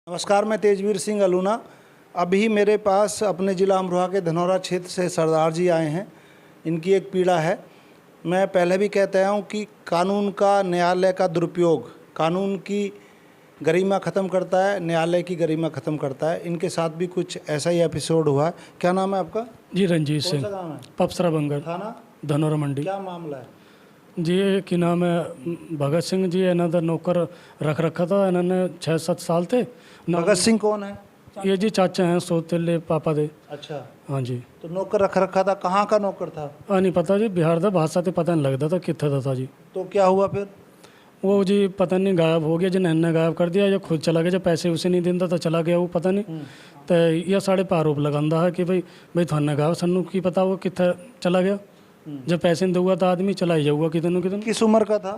नमस्कार, मैं तेजवीर सिंह अलूना। अभी मेरे पास अपने ज़िला अमरोहा के धनौरा क्षेत्र से सरदार जी आए हैं। इनकी एक पीड़ा है। मैं पहले भी कहता हूँ कि कानून का, न्यायालय का दुरुपयोग कानून की गरिमा ख़त्म करता है, न्यायालय की गरिमा ख़त्म करता है। इनके साथ भी कुछ ऐसा ही एपिसोड हुआ है। क्या नाम है आपका? जी रंजीत कौन सिंह, सा गाँव है? पपसरा बंगल, थाना? धनौरा मंडी। क्या मामला है? जी ये की नाम है भगत सिंह जी, इन्हों का नौकर रख रखा था। इन्होंने 6-7 साल थे। भगत सिंह कौन है? ये जी चाचा हैं, सौतेले पापा दे। अच्छा, हाँ जी। तो नौकर रख रखा था। कहाँ का नौकर था? नहीं पता जी, बिहार का भाषा तो पता नहीं लगता था कितना था जी। तो क्या हुआ फिर? वो जी पता नहीं गायब हो गया, जिन्हें ने गायब कर दिया या खुद चला गया। जब पैसे उसे नहीं देता तो चला गया वो, पता नहीं। तो यह साढ़े पर आरोप लगांदा है कि भाई थाने गायब, सन्नू की पता वो कितना चला गया। जब पैसे नहीं दूंगा तो आदमी चला ही जाऊगा कितनों कितनों। किस उम्र का था?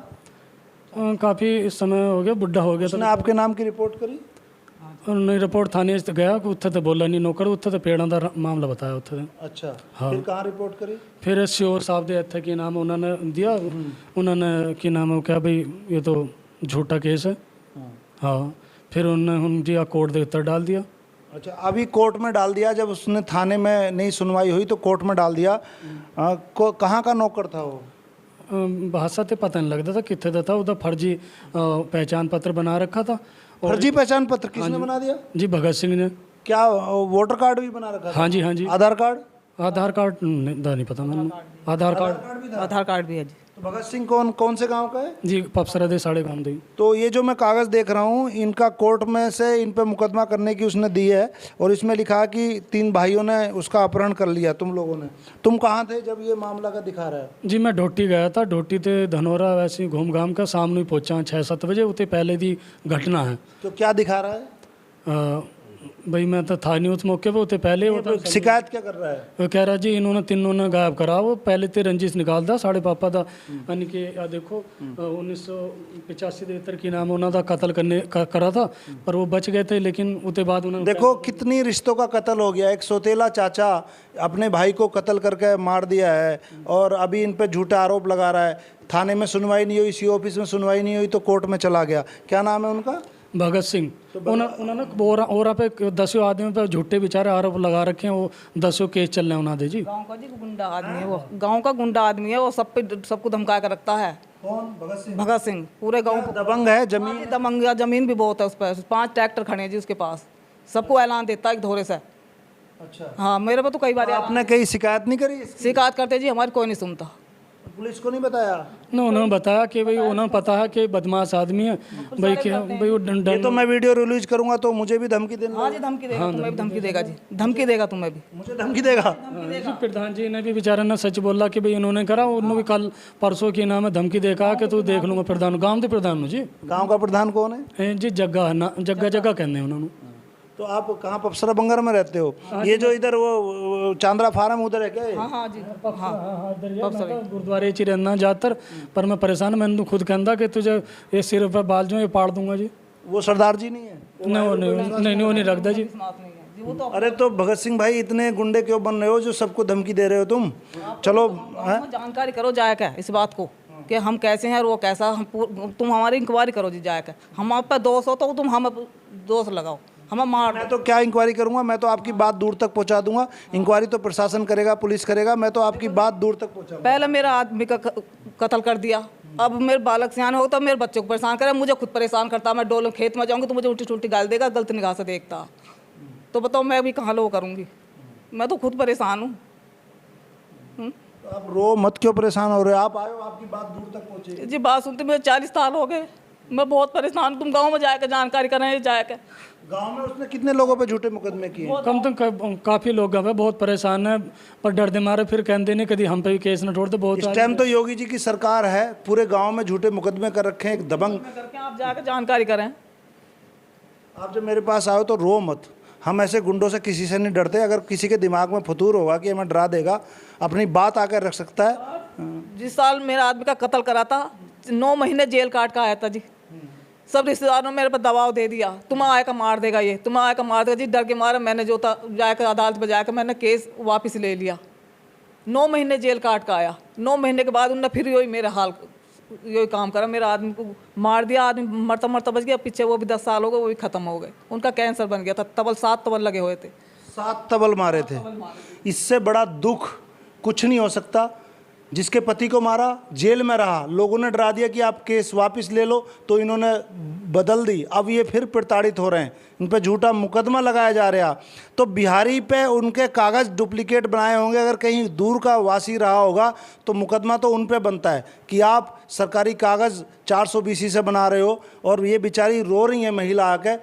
काफ़ी समय हो गया, बुढ़ा हो गया। उसने आपके नाम की रिपोर्ट करी? नहीं, रिपोर्ट थाने से गया कि उत्थे तो बोला नहीं नौकर, उत्थे तो पेड़ों का मामला बताया उत्थे। अच्छा, हाँ। फिर कहाँ रिपोर्ट करी? फिर श्योर साहब दे इत्थे की नाम उन्होंने दिया। उन्होंने की नाम है क्या भाई ये तो झूठा केस है। हाँ, फिर उन्होंने जी कोर्ट के उत्तर डाल दिया। अच्छा, अभी कोर्ट में डाल दिया। जब उसने थाने में नहीं सुनवाई हुई तो कोर्ट में डाल दिया। कहाँ का नौकर था वो? भाषा तो पता नहीं लगता था कितने था। उधर फर्जी पहचान पत्र बना रखा था। फर्जी पहचान पत्र किसने बना दिया? जी भगत सिंह ने। क्या वोटर कार्ड भी बना रखा था? हाँ जी, हाँ जी। आधार कार्ड? आधार कार्ड नहीं पता मैंने। आधार कार्ड, आधार कार्ड भी है जी। तो भगत सिंह कौन से गांव का है? जी पपसरा दे साढ़े गाँव दी। तो ये जो मैं कागज़ देख रहा हूँ, इनका कोर्ट में से इन पे मुकदमा करने की उसने दी है। और इसमें लिखा कि 3 भाइयों ने उसका अपहरण कर लिया, तुम लोगों ने। तुम कहाँ थे जब ये मामला का दिखा रहा है? जी मैं ढोटी गया था। ढोटी ते धनौरा वैसे ही घूम घाम का शाम में पहुंचा 6-7 बजे। उते पहले दी घटना है। तो क्या दिखा रहा है? भाई मैं तो था नहीं उस मौके पे। उते पहले वो शिकायत क्या कर रहा है? वो कह रहा जी इन्होंने तीनों ने गायब करा। वो पहले ते रंजिश निकालदा साढ़े पापा दा। यानी कि आ देखो 1985-73 की नाम उन्होंने कत्ल करा था, पर वो बच गए थे। लेकिन उते बाद उन्होंने देखो कितनी रिश्तों का कत्ल हो गया। एक सौतेला चाचा अपने भाई को कत्ल करके मार दिया है और अभी इन पे झूठा आरोप लगा रहा है। थाने में सुनवाई नहीं हुई, सीओ ऑफिस में सुनवाई नहीं हुई तो कोर्ट में चला गया। क्या नाम है उनका? भगत सिंह। उन्होंने और पे 10 आदमी पे झूठे बेचारे आरोप लगा रखे हैं। वो 10 केस चल रहे हैं उन्होंने जी। गांव का जी गुंडा आदमी है वो। गांव का गुंडा आदमी है वो। सबको धमका कर रखता है। कौन? भगत सिंह? भगत सिंह पूरे गांव दबंग है। जमीन दबंग, जमीन भी बहुत है उस पर। 5 ट्रैक्टर खड़े हैं जी उसके पास। सबको ऐलान देता है एक धोरे से। अच्छा, हाँ, मेरे पे तो कई बार आपने कहीं शिकायत नहीं करी? शिकायत करते जी, हमारी कोई नहीं सुनता। पुलिस को नहीं बताया? ना, उन्होंने बताया कि भाई उन्होंने पता है कि बदमाश आदमी है भाई कि भाई वो ये तो मैं वीडियो रिलीज करूंगा तो मुझे भी धमकी देना? हाँ जी, धमकी देगा। तुम्हें भी धमकी देगा जी। धमकी देगा तुम्हें भी। मुझे धमकी देगा? जी प्रधान जी ने भी बेचारा ने सच बोला कि भाई इन्होंने करा। उन्होंने भी कल परसों की नाम है धमकी देकर कि तू देख लूंगा। प्रधान गांव के प्रधान जी। गांव का प्रधान कौन है? जी जग्गा ना, जग्गा कहते हैं उन्होंने। तो आप कहाँ पपसरा बंगर में रहते हो? ये जो इधर वो चांद्रा फार्म उधर है क्या? हाँ हाँ जी। हाँ, गुरुद्वारे च रहना ज़्यादातर। पर मैं परेशान, मैंने तो खुद कहता कि तुझे ये सिर पर बाल जो ये पाड़ दूंगा जी। वो सरदार जी नहीं है? नहीं वो नहीं रखता जी। अरे तो भगत सिंह भाई इतने गुंडे क्यों बन रहे हो जो सबको धमकी दे रहे हो तुम? चलो जानकारी करो जाए क्या इस बात को कि हम कैसे हैं और वो कैसा। हम तुम हमारी इंक्वायरी करो जी जाए क्या। हम आप पे दोष हो तो तुम हम दोष लगाओ, हमें मार। मैं तो क्या इंक्वायरी करूंगा? मैं तो आपकी बात दूर तक पहुंचा दूंगा। इंक्वायरी तो प्रशासन करेगा, पुलिस करेगा। मैं तो आपकी बात दूर तक पहुंचा। पहले मेरा आदमी का कत्ल कर दिया, अब मेरे बालक सियाने हो तो मेरे बच्चों को परेशान करे। मुझे खुद परेशान करता। मैं डोल खेत में जाऊंगी तो मुझे उल्टी टुल्टी गाल देगा, गलत निगाह से देखता। तो बताओ मैं भी कहाँ लो करूँगी? मैं तो खुद परेशान हूँ। तो आप रो मत, क्यों परेशान हो रहे हो? आप आए हो, आपकी बात दूर तक पहुंचे जी। बात सुनते मुझे 40 साल हो गए। मैं बहुत परेशान। तुम गाँव में जाकर जानकारी करें जाकर। गांव में उसने कितने लोगों पे झूठे मुकदमे किए? कम काफ़ी लोग हैं बहुत परेशान है, पर डर दे मारे फिर कहते नहीं कभी हम पे भी केस न छोड़ते। बहुत इस टाइम तो योगी जी की सरकार है, पूरे गांव में झूठे मुकदमे कर रखे हैं। एक दबंग करके आप जाकर जानकारी करें। आप जब मेरे पास आओ तो रो मत। हम ऐसे गुंडों से किसी से नहीं डरते। अगर किसी के दिमाग में फतूर होगा कि हमें डरा देगा, अपनी बात आकर रख सकता है। जिस साल मेरा आदमी का कत्ल करा था 9 महीने जेल काट का आया था जी। सब रिश्तेदारों ने मेरे पर दबाव दे दिया, तुम आएगा मार देगा, ये तुम आएगा मार देगा जी। डर के मारे मैंने जो था जाकर अदालत में जाकर मैंने केस वापस ले लिया। 9 महीने जेल काट का आया। 9 महीने के बाद उनने फिर वही मेरा हाल यही काम करा, मेरा आदमी को मार दिया, आदमी मरता मरता बच गया, पीछे वो भी 10 साल हो गए, वो भी खत्म हो गए, उनका कैंसर बन गया था, 7 तबल लगे हुए थे। 7 तबल मारे थे। इससे बड़ा दुख कुछ नहीं हो सकता। जिसके पति को मारा जेल में रहा, लोगों ने डरा दिया कि आप केस वापस ले लो, तो इन्होंने बदल दी, अब ये फिर प्रताड़ित हो रहे हैं, इन पे झूठा मुकदमा लगाया जा रहा। तो बिहारी पे उनके कागज़ डुप्लीकेट बनाए होंगे, अगर कहीं दूर का वासी रहा होगा तो मुकदमा तो उन पे बनता है कि आप सरकारी कागज़ 420 से बना रहे हो। और ये बेचारी रो रही है महिला आके,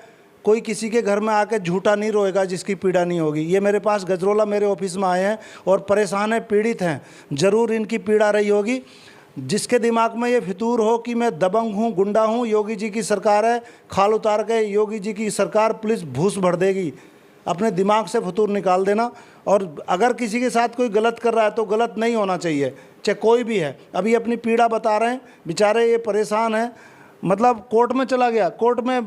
कोई किसी के घर में आके झूठा नहीं रोएगा जिसकी पीड़ा नहीं होगी। ये मेरे पास गजरोला मेरे ऑफिस में आए हैं और परेशान हैं, पीड़ित हैं, ज़रूर इनकी पीड़ा रही होगी। जिसके दिमाग में ये फितूर हो कि मैं दबंग हूँ, गुंडा हूँ, योगी जी की सरकार है, खाल उतार के योगी जी की सरकार, पुलिस भूस भर देगी, अपने दिमाग से फितूर निकाल देना। और अगर किसी के साथ कोई गलत कर रहा है तो गलत नहीं होना चाहिए, चाहे कोई भी है। अभी अपनी पीड़ा बता रहे हैं, बेचारे ये परेशान हैं। मतलब कोर्ट में चला गया, कोर्ट में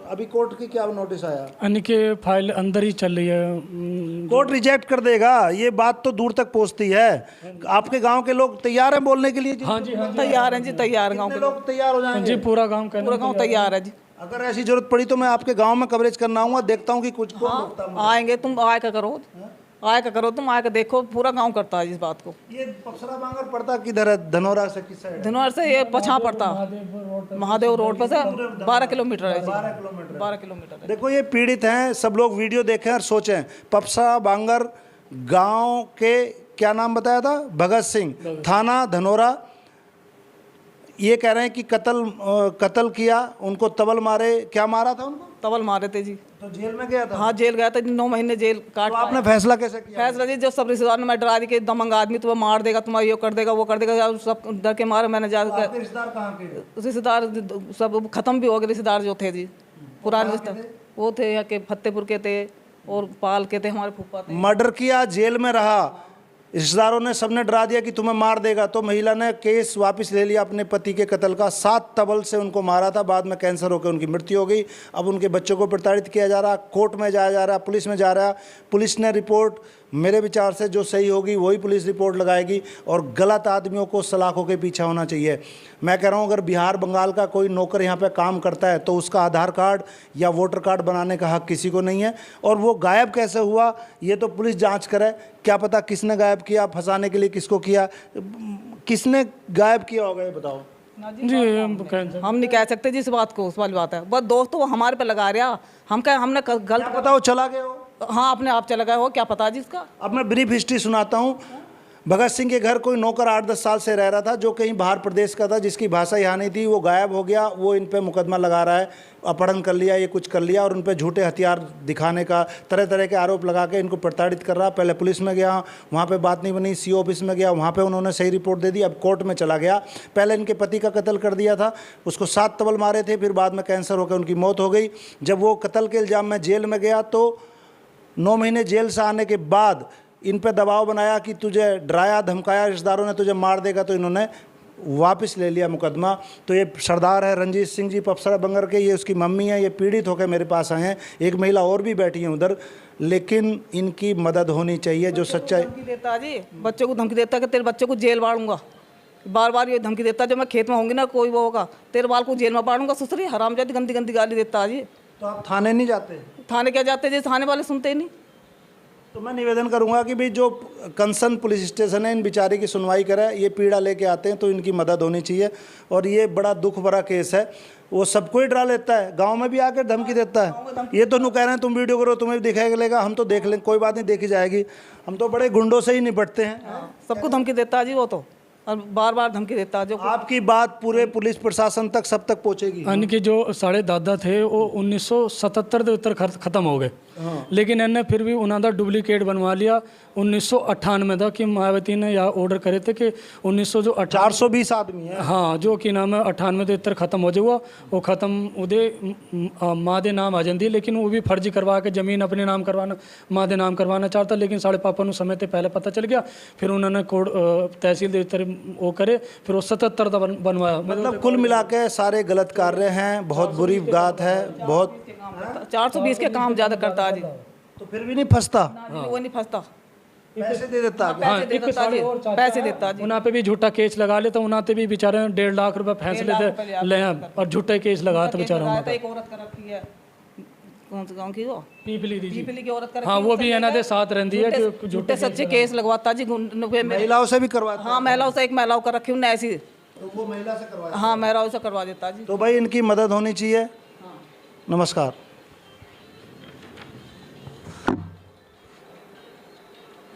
अभी कोर्ट की क्या नोटिस आया? अन्य के फाइल अंदर ही चल रही है। कोर्ट रिजेक्ट कर देगा, ये बात तो दूर तक पहुंचती है। आपके गांव के लोग तैयार हैं बोलने के लिए? हाँ जी, हाँ तैयार हैं जी, तैयार हैं, गाँव के लोग तैयार हो जाएंगे जी, पूरा गांव पूरा गाँव तैयार है जी। अगर ऐसी जरूरत पड़ी तो मैं आपके गांव में कवरेज करना आऊंगा, देखता हूं कि कुछ को आएंगे, तुम आए का करो, आए का करो, तुम आए का देखो, पूरा गांव करता है इस बात को। ये पपसरा बांगर पड़ता किधर है? धनौरा से किस साइड? धनौर से ये पछा पड़ता, महादेव रोड पर से 12 किलोमीटर है जी। 12 किलोमीटर है। देखो ये पीड़ित हैं, सब लोग वीडियो देखें और सोचें। पपसरा बांगर गांव के क्या नाम बताया था? भगत सिंह, थाना धनौरा। ये कह रहे हैं कि कत्ल किया, उनको तबल मारे। क्या मारा था उनको? तबल मारे थे जी। तो जेल में गया था? हाँ, जेल गया था, 9 महीने जेल काट। तो आपने फैसला कैसे किया? फैसला जी, जो सब रिश्तेदार ने मैं डरा दी कि दमंग आदमी तुम्हें मार देगा, तुम्हारा ये कर देगा, वो कर देगा, सब डर के मारे मैंने जाकर। आपके रिश्तेदार कहाँ के? रिश्तेदार सब खत्म भी हो गए, रिश्तेदार जो थे जी, पुराने रिश्तेदार वो थे यहाँ के फतेहपुर के थे और पाल के थे, हमारे फूफा थे। मर्डर किया, जेल में रहा, रिश्तेदारों ने सबने डरा दिया कि तुम्हें मार देगा, तो महिला ने केस वापस ले लिया अपने पति के कत्ल का। 7 तबल से उनको मारा था, बाद में कैंसर होकर उनकी मृत्यु हो गई। अब उनके बच्चों को प्रताड़ित किया जा रहा, कोर्ट में जाया जा रहा, पुलिस में जा रहा। पुलिस ने रिपोर्ट मेरे विचार से जो सही होगी वही पुलिस रिपोर्ट लगाएगी, और गलत आदमियों को सलाखों के पीछे होना चाहिए। मैं कह रहा हूँ, अगर बिहार बंगाल का कोई नौकर यहाँ पे काम करता है तो उसका आधार कार्ड या वोटर कार्ड बनाने का हक किसी को नहीं है। और वो गायब कैसे हुआ ये तो पुलिस जांच करे, क्या पता किसने गायब किया, फंसाने के लिए किसको किया, किसने गायब किया होगा ये बताओ जी। हम नहीं कह सकते जी इस बात को, उस वाली बात है। बस दोस्त तो हमारे पे लगा रहा, हम क्या, हमने गलत पता हो चला गया हो? हाँ, अपने आप चला गया हो, क्या पता जी इसका। अब मैं ब्रीफ हिस्ट्री सुनाता हूँ। भगत सिंह के घर कोई नौकर 8-10 साल से रह रहा था, जो कहीं बाहर प्रदेश का था, जिसकी भाषा यहाँ नहीं थी। वो गायब हो गया, वो इन पे मुकदमा लगा रहा है, अपहरण कर लिया, ये कुछ कर लिया, और उन पे झूठे हथियार दिखाने का तरह तरह के आरोप लगा के इनको प्रताड़ित कर रहा। पहले पुलिस में गया, वहाँ पे बात नहीं बनी, सीओ ऑफिस में गया, वहाँ पे उन्होंने सही रिपोर्ट दे दी। अब कोर्ट में चला गया। पहले इनके पति का कत्ल कर दिया था, उसको 7 तबल मारे थे, फिर बाद में कैंसर होकर उनकी मौत हो गई। जब वो कत्ल के इल्ज़ाम में जेल में गया तो 9 महीने जेल से आने के बाद इन पे दबाव बनाया कि तुझे डराया धमकाया, रिश्तेदारों ने तुझे मार देगा, तो इन्होंने वापस ले लिया मुकदमा। तो ये सरदार है रंजीत सिंह जी पपसरा बंगर के, ये उसकी मम्मी है, ये पीड़ित होकर मेरे पास आए हैं। एक महिला और भी बैठी है उधर, लेकिन इनकी मदद होनी चाहिए। जो सच्चाई धमकी देता जी, बच्चों को धमकी देता कि तेरे बच्चे को जेल बाड़ूंगा, बार बार ये धमकी देता, जब मैं खेत में होंगी ना कोई वो होगा, तेरे बाल को जेल में बाड़ूंगा, ससुरी हरामजादी, गंदी गंदी गाली देता जी। तो आप थाने नहीं जाते? थाने क्या जाते जी, थाने वाले सुनते ही नहीं। तो मैं निवेदन करूंगा कि भाई जो कंसर्न पुलिस स्टेशन है इन बेचारे की सुनवाई करे। ये पीड़ा लेके आते हैं तो इनकी मदद होनी चाहिए। और ये बड़ा दुख भरा केस है, वो सबको ही डरा लेता है, गांव में भी आकर धमकी देता है। ये तो कह रहे हैं तुम वीडियो करो, तुम्हें भी दिखाई लेगा, हम तो देख लें, कोई बात नहीं, देखी जाएगी, हम तो बड़े गुंडों से ही निपटते हैं। सबको धमकी देता है जी वो तो, और बार बार धमकी देता है। जो आपकी बात पूरे पुलिस प्रशासन तक सब तक पहुंचेगी। अन्य के जो साढ़े दादा थे वो 1977 के उत्तर खत्म हो गए, लेकिन इन्हें फिर भी उन्होंने डुप्लीकेट बनवा लिया 1998 था कि मायावती ने या ऑर्डर करे थे कि 420 आदमी है। हाँ, जो कि नाम है 98 के उत्तर खत्म हो जाऊगा, वो खत्म उदे माँ दे नाम आ जाती, लेकिन वो भी फर्जी करवा के जमीन अपने नाम करवाना, माँ दे नाम करवाना चाहता, लेकिन साढ़े पापा को समय से पहले पता चल गया। फिर उन्होंने कोर्ट तहसील दे वो करे, फिर वो 77 बनवाया। मतलब कुल मिला के सारे गलत कार्य हैं, बहुत बुरी बात है, बहुत 420 के काम ज़्यादा करता है जी। तो फिर भी नहीं फंसता। वो नहीं फंसता, पैसे दे देता है। हाँ, पैसे एक देता साढ़े जी, और चाचा पैसे देता जी। उन्हाँ पे भी झूठा केस लगा लेता, उन्हाँ पे भी बेचारे 1.5 लाख रुपए फैसले 1.5 लाख रुपए थे ले और झूठे केस लगा तो केस बेचारा लगाया उन्हाँ था, पे। एक औरत का रखी है, कौन से गांव की वो पीपली दी जी। पीपली की औरत का रखी हाँ, है, वो उससे भी इन्हां दे साथ रहंदी है झूठे- कि झूठे सच्चे केस लगवाता जी महिलाओं से भी करवाता है। हाँ महिलाओं से, एक महिलाओं का रखी उन्हें ऐसी, तो वो महिला से करवाता हाँ महिलाओं से करवा देता जी। है। तो भाई इनकी मदद होनी चाहिए। नमस्कार।